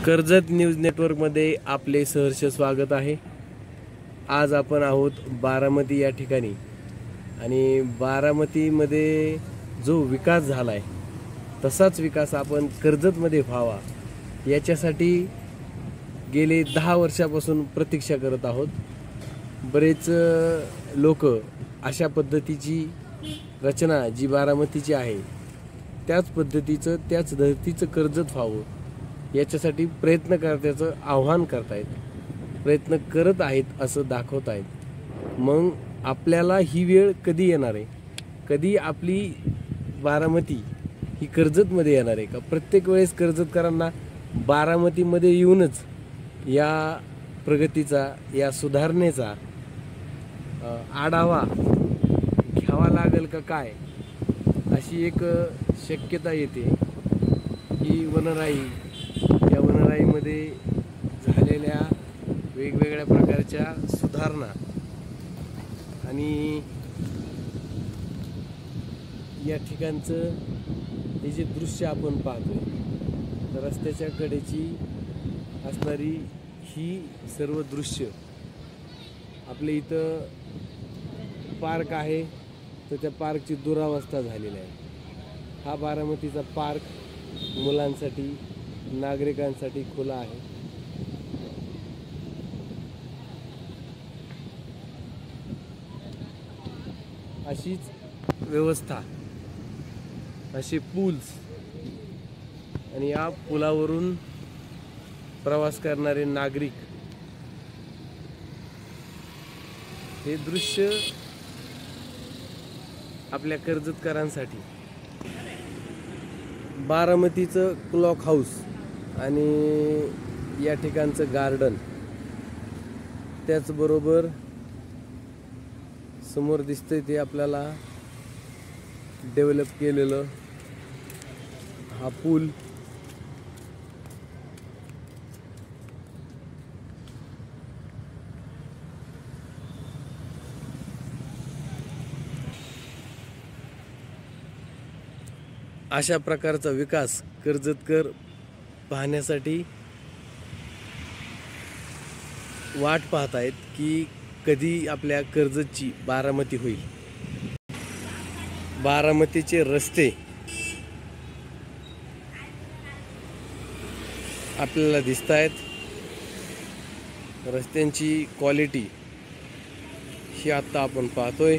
Karjat news नेटवर्कमध्ये आपले सहर्ष स्वागत आहे। आज आपण आहोत बारामती या ठिकाणी आणि बारामतीमध्ये जो विकास झाला आहे तसाच विकास आपण कर्जतमध्ये व्हावा याच्यासाठी गेले 10 वर्षापासून प्रतीक्षा करत आहोत। बरेच लोक अशा पद्धतीची रचना जी बारामतीची आहे त्याच पद्धतीचं त्याच धर्तीचं कर्जत व्हावं याच्यासाठी प्रयत्न करण्याचं आव्हान करतायत, प्रयत्न करत आहेत असं दाखवत आहेत। मग आपल्याला ही वेळ कधी येणार आहे, कधी आपली बारामती ही कर्जतमध्ये येणार आहे का? प्रत्येक वेळेस कर्जतकरांना बारामतीमध्ये येऊनच या प्रगतीचा या सुधारणेचा आढावा घ्यावा लागेल का काय अशी एक शक्यता येते की वनराई या वनराईमध्ये झालेल्या वेगवेगळ्या प्रकारच्या सुधारणा आणि या ठिकाणचं हे जे दृश्य आपण पाहतोय तर रस्त्याच्या कडेची असणारी ही सर्व दृश्य आपल्या इथं पार्क आहे तर त्या पार्कची दुरावस्था झालेली आहे। हा बारामतीचा पार्क मुलांसाठी नागरिकांसाठी खुला आहे। अशीच व्यवस्था, असे पूल्स आणि या पुलावरून प्रवास करणारे नागरिक हे दृश्य आपल्या कर्जतकरांसाठी बारामतीचं क्लॉक हाऊस आणि या ठिकाणचं गार्डन, त्याचबरोबर समोर दिसतंय ते आपल्याला डेव्हलप केलेलं हा पूल, अशा प्रकारचा विकास कर्जतकर पाहण्यासाठी वाट पाहत आहेत की कधी आपल्या कर्जतची बारामती होईल। बारामतीचे रस्ते आपल्याला दिसत आहेत, रस्त्यांची क्वालिटी ही आता आपण पाहतोय।